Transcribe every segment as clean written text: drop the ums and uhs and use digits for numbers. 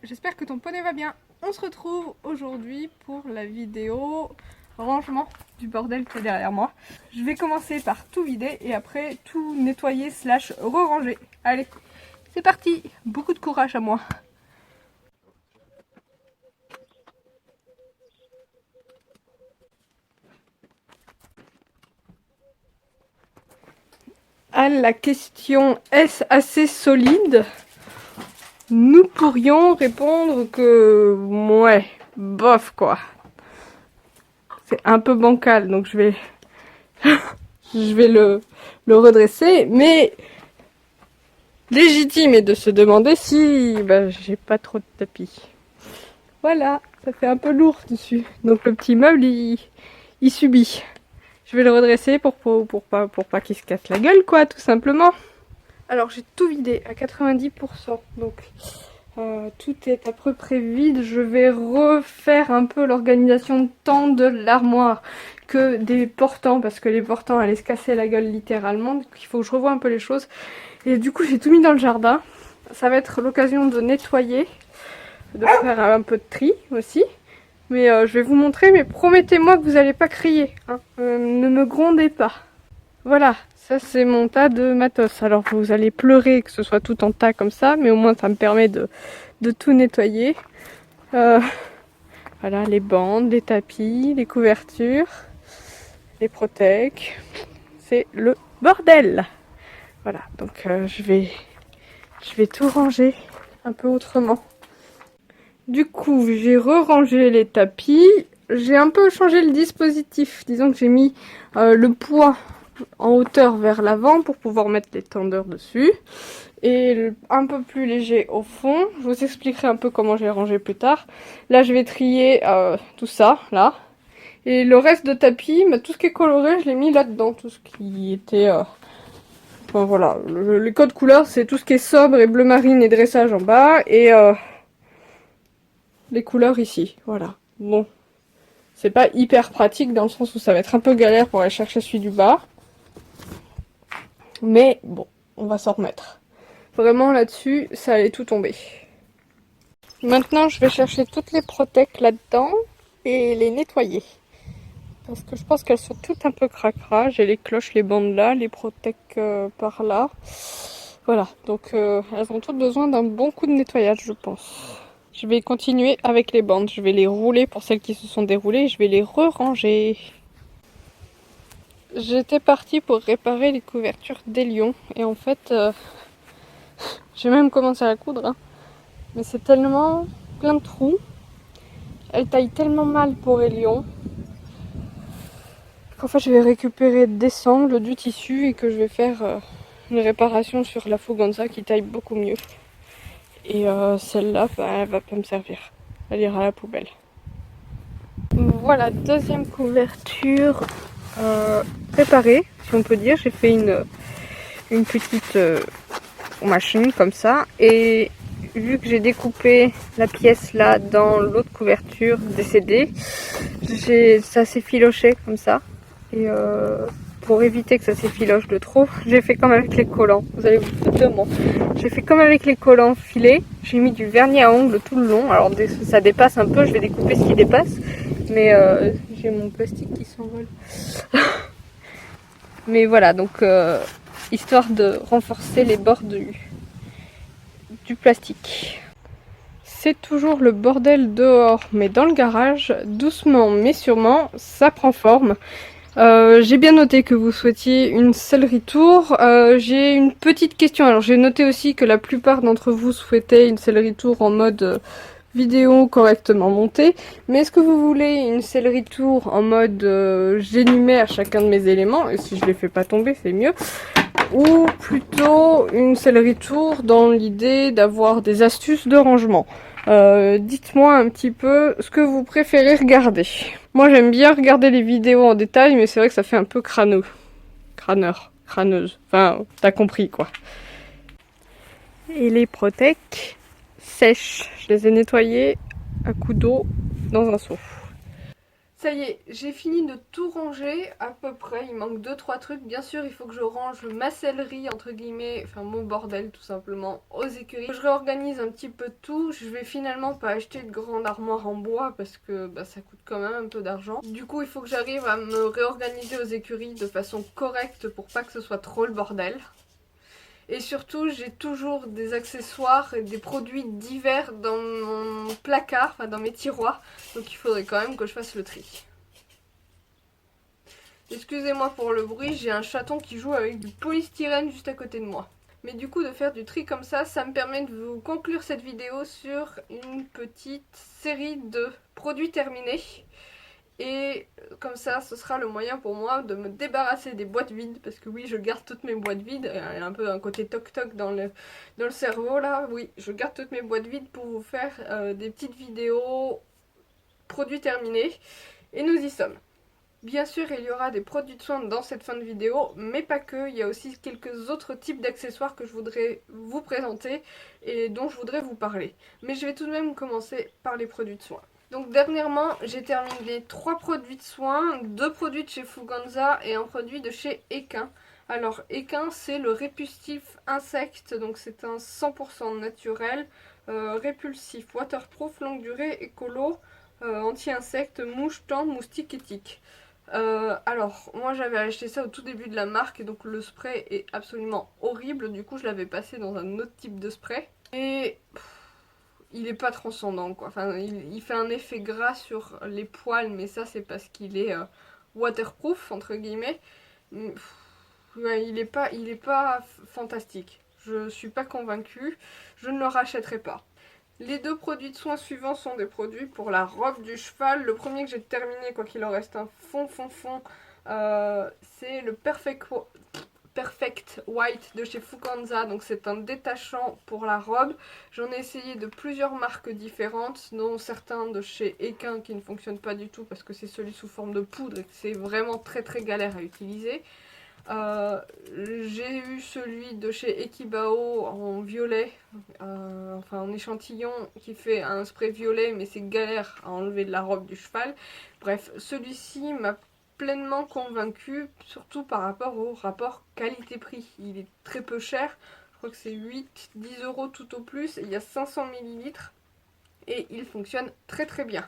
j'espère que ton poney va bien. On se retrouve aujourd'hui pour la vidéo rangement du bordel qui est derrière moi. Je vais commencer par tout vider et après tout nettoyer slash re-ranger. Allez, c'est parti. Beaucoup de courage à moi. À la question est-ce assez solide? Nous pourrions répondre que ouais, bof quoi. C'est un peu bancal donc je vais le redresser, mais légitime est de se demander si j'ai pas trop de tapis. Voilà, ça fait un peu lourd dessus. Donc le petit meuble il subit. Je vais le redresser pour pas qu'il se casse la gueule quoi, tout simplement. Alors j'ai tout vidé à 90%, donc tout est à peu près vide. Je vais refaire un peu l'organisation tant de l'armoire que des portants, parce que les portants allaient se casser la gueule littéralement, donc il faut que je revoie un peu les choses. Et du coup j'ai tout mis dans le jardin. Ça va être l'occasion de nettoyer, de faire un peu de tri aussi. Mais je vais vous montrer, mais promettez-moi que vous n'allez pas crier, hein. Ne me grondez pas. Voilà, ça c'est mon tas de matos. Alors vous allez pleurer que ce soit tout en tas comme ça, mais au moins ça me permet de tout nettoyer. Voilà, les bandes, les tapis, les couvertures, les protèques. C'est le bordel. Voilà, donc je vais tout ranger un peu autrement. Du coup, j'ai re-rangé les tapis. J'ai un peu changé le dispositif. Disons que j'ai mis le poids en hauteur vers l'avant pour pouvoir mettre les tendeurs dessus. Et un peu plus léger au fond. Je vous expliquerai un peu comment j'ai rangé plus tard. Là, je vais trier tout ça, là. Et le reste de tapis, tout ce qui est coloré, je l'ai mis là-dedans. Tout ce qui était... Enfin voilà, les codes couleurs, c'est tout ce qui est sobre et bleu marine et dressage en bas. Et les couleurs ici, voilà. Bon, c'est pas hyper pratique dans le sens où ça va être un peu galère pour aller chercher celui du bas. Mais bon, on va s'en remettre. Vraiment là-dessus, ça allait tout tomber. Maintenant, je vais chercher toutes les protèques là-dedans et les nettoyer. Parce que je pense qu'elles sont toutes un peu cracra. J'ai les cloches, les bandes là, les protèques par là. Voilà, donc elles ont toutes besoin d'un bon coup de nettoyage, je pense. Je vais continuer avec les bandes. Je vais les rouler pour celles qui se sont déroulées et je vais les re-ranger. J'étais partie pour réparer les couvertures d'Hélion et en fait, j'ai même commencé à la coudre. Hein. Mais c'est tellement plein de trous. Elle taille tellement mal pour Hélion qu'en fait je vais récupérer des sangles, du tissu et que je vais faire une réparation sur la Fuganza qui taille beaucoup mieux. Et celle-là, elle va pas me servir. Elle ira à la poubelle. Voilà, deuxième couverture préparée, si on peut dire. J'ai fait une petite machine comme ça. Et vu que j'ai découpé la pièce là dans l'autre couverture décédée, ça s'est filoché comme ça. Et pour éviter que ça s'effiloche de trop, j'ai fait comme avec les collants. Vous allez vous foutre de moi. J'ai fait comme avec les collants filés. J'ai mis du vernis à ongles tout le long. Alors ça dépasse un peu, je vais découper ce qui dépasse. Mais j'ai mon plastique qui s'envole. Mais voilà, donc histoire de renforcer les bords du plastique. C'est toujours le bordel dehors, mais dans le garage, doucement mais sûrement, ça prend forme. J'ai bien noté que vous souhaitiez une sellerie tour. J'ai une petite question. Alors j'ai noté aussi que la plupart d'entre vous souhaitaient une sellerie tour en mode vidéo correctement montée. Mais est-ce que vous voulez une sellerie tour en mode j'énumère chacun de mes éléments, et si je les fais pas tomber c'est mieux, ou plutôt une sellerie tour dans l'idée d'avoir des astuces de rangement? Dites-moi un petit peu ce que vous préférez regarder. Moi j'aime bien regarder les vidéos en détail, mais c'est vrai que ça fait un peu crâneuse. Enfin, t'as compris quoi. Et les protèques sèches, je les ai nettoyées à coups d'eau dans un seau. Ça y est, j'ai fini de tout ranger à peu près, il manque 2-3 trucs. Bien sûr, il faut que je range ma sellerie, entre guillemets, enfin mon bordel tout simplement, aux écuries. Je réorganise un petit peu tout, je vais finalement pas acheter de grande armoire en bois parce que bah, ça coûte quand même un peu d'argent. Du coup, il faut que j'arrive à me réorganiser aux écuries de façon correcte pour pas que ce soit trop le bordel. Et surtout, j'ai toujours des accessoires et des produits divers dans mon placard, enfin dans mes tiroirs. Donc il faudrait quand même que je fasse le tri. Excusez-moi pour le bruit, j'ai un chaton qui joue avec du polystyrène juste à côté de moi. Mais du coup, de faire du tri comme ça me permet de vous conclure cette vidéo sur une petite série de produits terminés. Et comme ça, ce sera le moyen pour moi de me débarrasser des boîtes vides. Parce que oui, je garde toutes mes boîtes vides. Il y a un peu un côté toc-toc dans le cerveau là. Oui, je garde toutes mes boîtes vides pour vous faire des petites vidéos produits terminés. Et nous y sommes. Bien sûr, il y aura des produits de soins dans cette fin de vidéo, mais pas que. Il y a aussi quelques autres types d'accessoires que je voudrais vous présenter et dont je voudrais vous parler. Mais je vais tout de même commencer par les produits de soins. Donc dernièrement, j'ai terminé 3 produits de soins, 2 produits de chez Fuganza et un produit de chez Equin. Alors Equin, c'est le répulsif insecte, donc c'est un 100% naturel, répulsif, waterproof, longue durée, écolo, anti-insectes, mouches, tendre, moustiques et tiques. Alors, moi j'avais acheté ça au tout début de la marque, et donc le spray est absolument horrible, du coup je l'avais passé dans un autre type de spray. Et il est pas transcendant quoi, enfin il fait un effet gras sur les poils, mais ça c'est parce qu'il est waterproof entre guillemets. Ouais, il est pas fantastique, je suis pas convaincue, je ne le rachèterai pas. Les 2 produits de soins suivants sont des produits pour la robe du cheval. Le premier que j'ai terminé, quoi qu'il en reste un fond, c'est le Perfect White de chez Fuganza. Donc c'est un détachant pour la robe. J'en ai essayé de plusieurs marques différentes, dont certains de chez Equin qui ne fonctionnent pas du tout parce que c'est celui sous forme de poudre et que c'est vraiment très galère à utiliser. J'ai eu celui de chez Ekibao en violet, enfin en échantillon, qui fait un spray violet, mais c'est galère à enlever de la robe du cheval. Bref, celui-ci m'a pleinement convaincu, surtout par rapport au rapport qualité-prix. Il est très peu cher, je crois que c'est 8-10 € tout au plus, et il y a 500 ml et il fonctionne très bien.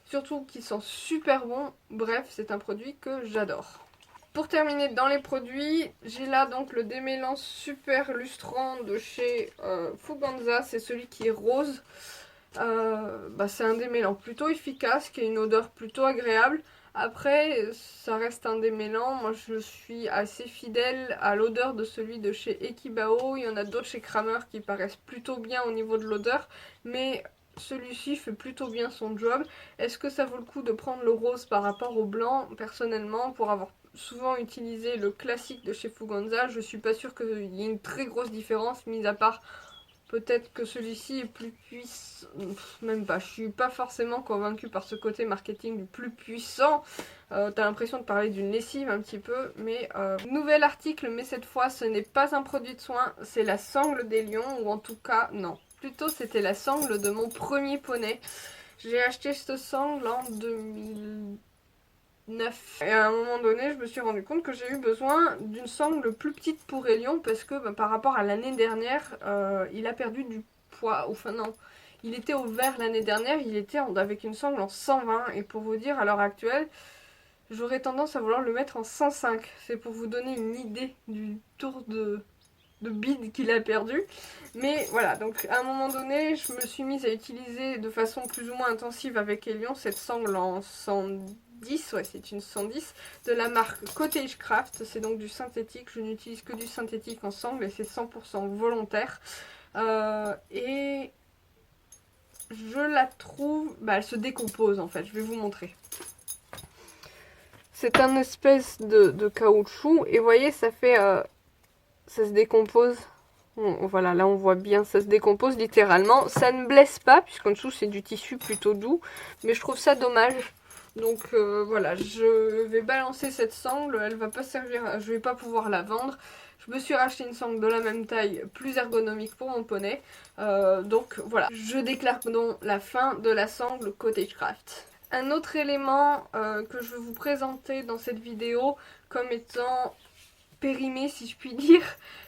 Surtout qu'il sent super bon, bref, c'est un produit que j'adore. Pour terminer dans les produits, j'ai là donc le démêlant super lustrant de chez Fuganza, c'est celui qui est rose. C'est un démêlant plutôt efficace, qui a une odeur plutôt agréable. Après, ça reste un démêlant, moi je suis assez fidèle à l'odeur de celui de chez Ekibao. Il y en a d'autres chez Kramer qui paraissent plutôt bien au niveau de l'odeur, mais celui-ci fait plutôt bien son job. Est-ce que ça vaut le coup de prendre le rose par rapport au blanc? Personnellement, pour avoir souvent utilisé le classique de chez Fuganza, je suis pas sûre qu'il y ait une très grosse différence, mis à part peut-être que celui-ci est plus puissant, même pas, je suis pas forcément convaincue par ce côté marketing du plus puissant. T'as l'impression de parler d'une lessive un petit peu, mais nouvel article, mais cette fois ce n'est pas un produit de soin, c'est la sangle des lions, ou en tout cas, non, plutôt c'était la sangle de mon premier poney. J'ai acheté cette sangle en 2009. Et à un moment donné, je me suis rendu compte que j'ai eu besoin d'une sangle plus petite pour Elion parce que par rapport à l'année dernière, il a perdu du poids. Enfin non, il était au vert l'année dernière, il était avec une sangle en 120. Et pour vous dire, à l'heure actuelle, j'aurais tendance à vouloir le mettre en 105. C'est pour vous donner une idée du tour de bide qu'il a perdu. Mais voilà, donc à un moment donné, je me suis mise à utiliser de façon plus ou moins intensive avec Elion cette sangle en 110, ouais c'est une 110, de la marque Cottage Craft, c'est donc du synthétique, je n'utilise que du synthétique en sangle et c'est 100% volontaire. Et je la trouve, elle se décompose en fait, je vais vous montrer. C'est un espèce de caoutchouc et vous voyez ça fait... ça se décompose. Bon, voilà, là on voit bien, ça se décompose littéralement. Ça ne blesse pas, puisqu'en dessous c'est du tissu plutôt doux. Mais je trouve ça dommage. Donc voilà, je vais balancer cette sangle. Elle va pas servir, je vais pas pouvoir la vendre. Je me suis racheté une sangle de la même taille, plus ergonomique pour mon poney. Donc voilà, je déclare donc la fin de la sangle Cottage Craft. Un autre élément que je veux vous présenter dans cette vidéo comme étant périmé si je puis dire,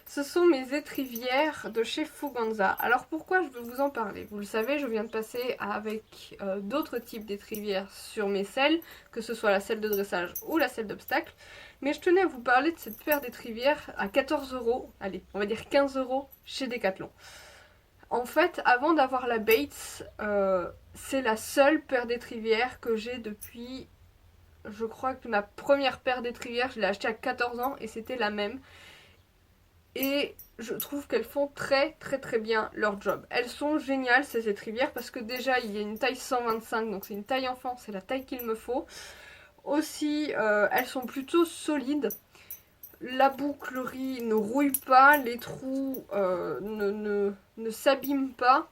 ce sont mes étrivières de chez Fuganza. Alors pourquoi je veux vous en parler? Vous le savez, je viens de passer avec d'autres types d'étrivières sur mes selles, que ce soit la selle de dressage ou la selle d'obstacle, mais je tenais à vous parler de cette paire d'étrivières à 14 euros, allez, on va dire 15 euros chez Decathlon. En fait, avant d'avoir la Bates, c'est la seule paire d'étrivières que j'ai depuis... Je crois que ma première paire d'étrivières, je l'ai achetée à 14 ans et c'était la même. Et je trouve qu'elles font très bien leur job. Elles sont géniales ces étrivières parce que déjà il y a une taille 125, donc c'est une taille enfant, c'est la taille qu'il me faut. Aussi, elles sont plutôt solides. La bouclerie ne rouille pas, les trous ne s'abîment pas.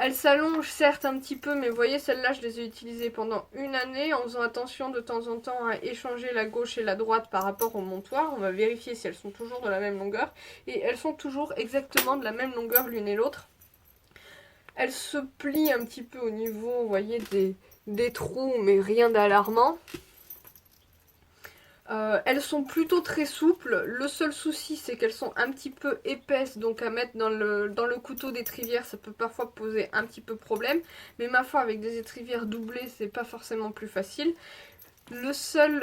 Elles s'allongent certes un petit peu, mais vous voyez, celles-là, je les ai utilisées pendant une année en faisant attention de temps en temps à échanger la gauche et la droite par rapport au montoir. On va vérifier si elles sont toujours de la même longueur. Et elles sont toujours exactement de la même longueur l'une et l'autre. Elles se plient un petit peu au niveau, vous voyez, des trous, mais rien d'alarmant. Elles sont plutôt très souples. Le seul souci, c'est qu'elles sont un petit peu épaisses, donc à mettre dans le couteau d'étrivière, ça peut parfois poser un petit peu problème. Mais ma foi, avec des étrivières doublées, c'est pas forcément plus facile. Le seul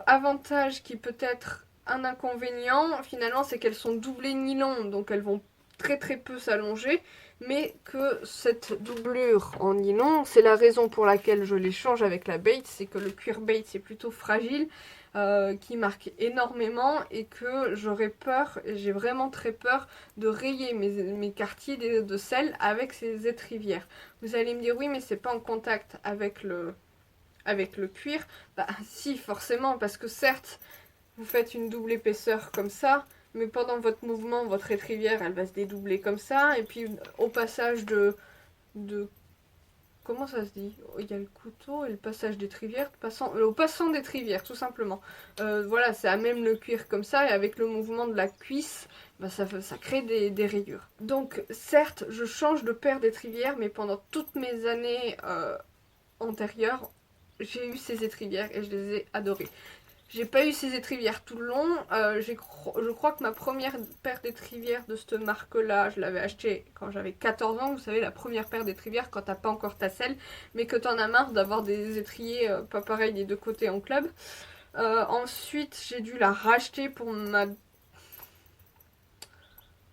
avantage qui peut être un inconvénient, finalement, c'est qu'elles sont doublées nylon, donc elles vont très peu s'allonger. Mais que cette doublure en nylon, c'est la raison pour laquelle je les change avec la Bates, c'est que le cuir Bates est plutôt fragile. Qui marque énormément et que j'aurais peur, j'ai vraiment très peur de rayer mes quartiers de sel avec ces étrivières. Vous allez me dire oui mais c'est pas en contact avec le cuir. Bah si forcément parce que certes vous faites une double épaisseur comme ça, mais pendant votre mouvement votre étrivière elle va se dédoubler comme ça et puis au passage de comment ça se dit? Il y a le couteau et le passage d'étrivière, au passant d'étrivière, tout simplement. Voilà, c'est à même le cuir comme ça, et avec le mouvement de la cuisse, bah, ça crée des rayures. Donc, certes, je change de paire d'étrivières, mais pendant toutes mes années antérieures, j'ai eu ces étrivières et je les ai adorées. J'ai pas eu ces étrivières tout le long. Je crois que ma première paire d'étrivières de cette marque-là, je l'avais achetée quand j'avais 14 ans. Vous savez, la première paire d'étrivières quand t'as pas encore ta selle, mais que t'en as marre d'avoir des étriers pas pareils des deux côtés en club. Ensuite, j'ai dû la racheter pour ma...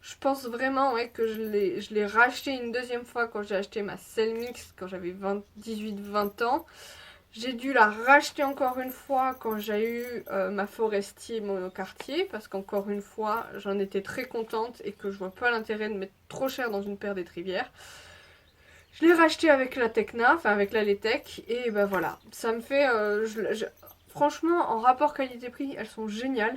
Je pense vraiment ouais, que je l'ai racheté une deuxième fois quand j'ai acheté ma selle mixte quand j'avais 18-20 ans. J'ai dû la racheter encore une fois quand j'ai eu ma Forestier monocartier parce qu'encore une fois j'en étais très contente et que je vois pas l'intérêt de mettre trop cher dans une paire d'étrivières. Je l'ai racheté avec la Tecna, enfin avec la Letec et ben voilà, ça me fait... franchement en rapport qualité-prix elles sont géniales.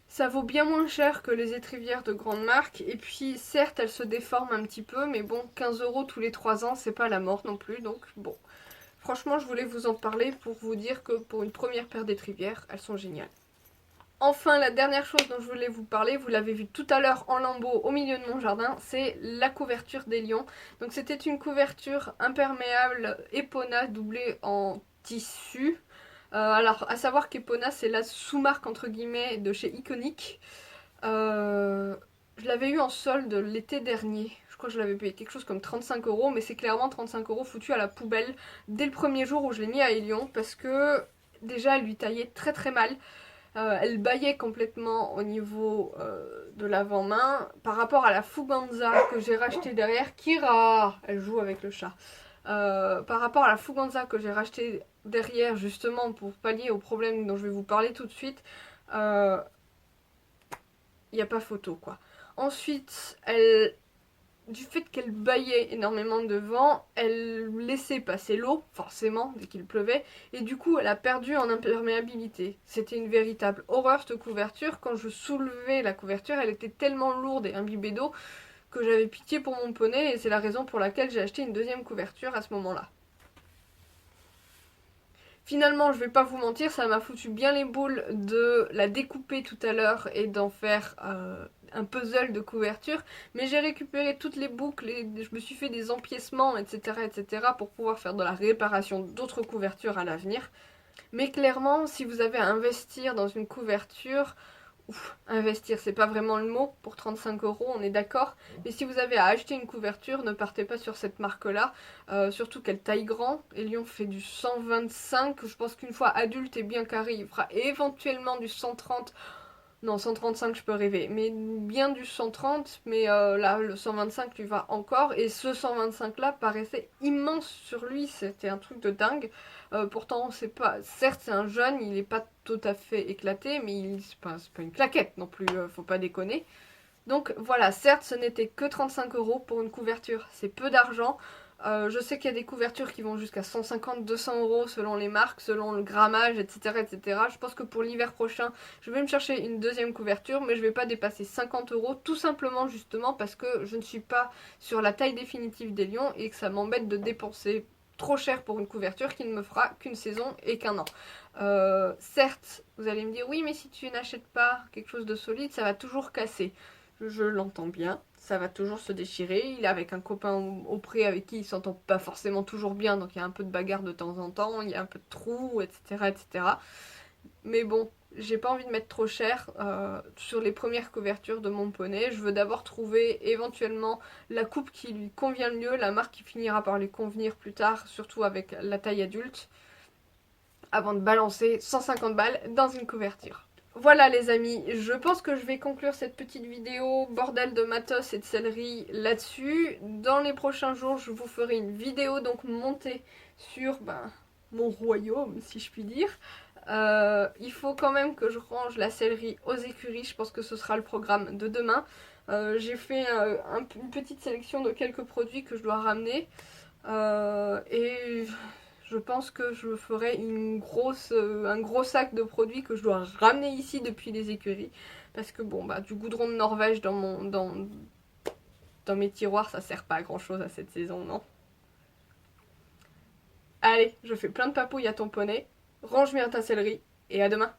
Ça vaut bien moins cher que les étrivières de grande marque. Et puis, certes, elles se déforment un petit peu. Mais bon, 15 € tous les 3 ans, c'est pas la mort non plus. Donc, bon. Franchement, je voulais vous en parler pour vous dire que pour une première paire d'étrivières, elles sont géniales. Enfin, la dernière chose dont je voulais vous parler, vous l'avez vu tout à l'heure en lambeaux au milieu de mon jardin, c'est la couverture des lions. Donc c'était une couverture imperméable Epona doublée en tissu. Alors, à savoir qu'Epona, c'est la sous-marque entre guillemets de chez Iconic. Je l'avais eu en solde l'été dernier. Je crois que je l'avais payé quelque chose comme 35 €, mais c'est clairement 35 € foutu à la poubelle dès le premier jour où je l'ai mis à Élion parce que déjà elle lui taillait très mal. Elle baillait complètement au niveau de l'avant-main par rapport à la Fuganza que j'ai racheté derrière. Kira, elle joue avec le chat. Par rapport à la Fuganza que j'ai racheté derrière justement pour pallier au problème dont je vais vous parler tout de suite, il n'y a pas photo quoi. Ensuite, du fait qu'elle baillait énormément devant, elle laissait passer l'eau, forcément, dès qu'il pleuvait, et du coup elle a perdu en imperméabilité. C'était une véritable horreur cette couverture. Quand je soulevais la couverture, elle était tellement lourde et imbibée d'eau que j'avais pitié pour mon poney, et c'est la raison pour laquelle j'ai acheté une deuxième couverture à ce moment-là. Finalement, je vais pas vous mentir, ça m'a foutu bien les boules de la découper tout à l'heure et d'en faire un puzzle de couverture. Mais j'ai récupéré toutes les boucles et je me suis fait des empiècements, etc., etc. pour pouvoir faire de la réparation d'autres couvertures à l'avenir. Mais clairement, si vous avez à investir dans une couverture, ouf, investir, c'est pas vraiment le mot pour 35 euros, on est d'accord. Mais si vous avez à acheter une couverture, ne partez pas sur cette marque-là. Surtout qu'elle taille grand. Elion fait du 125. Je pense qu'une fois adulte et bien carré, il fera éventuellement du 130. Non, 135, je peux rêver. Mais bien du 130. Mais là, le 125 lui va encore. Et ce 125-là paraissait immense sur lui. C'était un truc de dingue. Pourtant, c'est pas. Certes, c'est un jeune, il est pas tout à fait éclaté. Mais c'est pas une claquette non plus. Faut pas déconner. Donc voilà, certes, ce n'était que 35 euros pour une couverture. C'est peu d'argent. Je sais qu'il y a des couvertures qui vont jusqu'à 150-200 euros selon les marques, selon le grammage, etc., etc. Je pense que pour l'hiver prochain, je vais me chercher une deuxième couverture, mais je ne vais pas dépasser 50 euros, tout simplement justement parce que je ne suis pas sur la taille définitive des lions et que ça m'embête de dépenser trop cher pour une couverture qui ne me fera qu'une saison et qu'un an. Certes, vous allez me dire oui, mais si tu n'achètes pas quelque chose de solide, ça va toujours casser. Je l'entends bien, ça va toujours se déchirer. Il est avec un copain auprès avec qui il s'entend pas forcément toujours bien, donc il y a un peu de bagarre de temps en temps, il y a un peu de trous, etc. etc. Mais bon, j'ai pas envie de mettre trop cher sur les premières couvertures de mon poney. Je veux d'abord trouver éventuellement la coupe qui lui convient le mieux, la marque qui finira par lui convenir plus tard, surtout avec la taille adulte, avant de balancer 150 balles dans une couverture. Voilà les amis, je pense que je vais conclure cette petite vidéo bordel de matos et de céleri là-dessus. Dans les prochains jours, je vous ferai une vidéo donc montée sur mon royaume, si je puis dire. Il faut quand même que je range la céleri aux écuries, je pense que ce sera le programme de demain. J'ai fait une petite sélection de quelques produits que je dois ramener. Et je pense que je ferai un gros sac de produits que je dois ramener ici depuis les écuries. Parce que bon, du goudron de Norvège dans mes tiroirs, ça sert pas à grand chose à cette saison, non? Allez, je fais plein de papouilles à ton poney, range bien ta céleri, et à demain!